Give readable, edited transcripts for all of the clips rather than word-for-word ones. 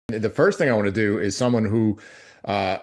The first thing I want to do is someone who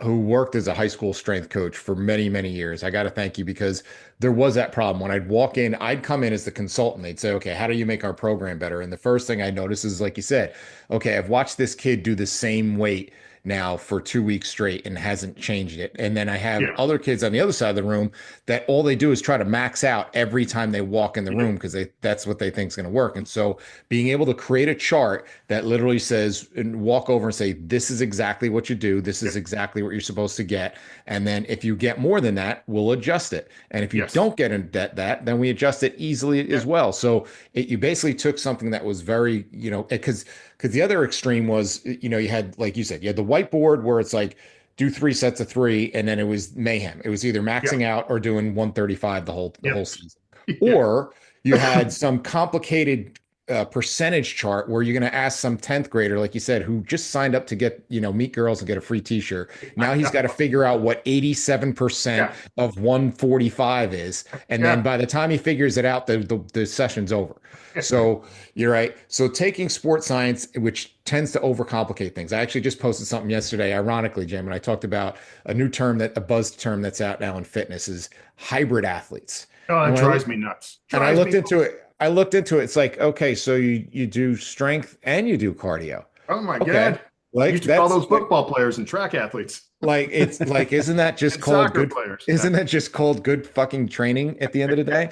worked as a high school strength coach for many, many years. I got to thank you because there was that problem. When I'd walk in, I'd come in as the consultant. They'd say, okay, how do you make our program better? And the first thing I notice is, like you said, okay, I've watched this kid do the same weight now for 2 weeks straight and hasn't changed it. And then I have Yeah. other kids on the other side of the room that all they do is try to max out every time they walk in the Yeah. room because that's what they think is going to work. And so being able to create a chart that literally says and walk over and say, this is exactly what you do. This Yeah. is exactly what you're supposed to get. And then if you get more than that, we'll adjust it. And if you Yes. don't get in that, then we adjust it easily Yeah. as well. So you basically took something that was very, because the other extreme was, you had, like you said, you had the whiteboard where it's like, do 3 sets of three, and then it was mayhem. It was either Yeah. maxing out or doing 135 the Yeah. whole season. Yeah. Or you had some complicated percentage chart where you're going to ask some 10th grader, like you said, who just signed up to get, meet girls and get a free t-shirt. I Now he's got to know. figure out what 87% Yeah. of 145 is. And then Yeah. by the time he figures it out, the session's over. So you're right. So taking sports science, which tends to overcomplicate things. I actually just posted something yesterday, ironically, Jim, and I talked about a buzz term that's out now in fitness is hybrid athletes. Oh, And it when I drives look me nuts. and I Drives looked me. into it. I looked into it. It's like, okay, so you do strength and you do cardio. Oh my Okay. God. Like Used to call that's those football players and track athletes like it's like and soccer players. isn't that just called good fucking training at the end of the day?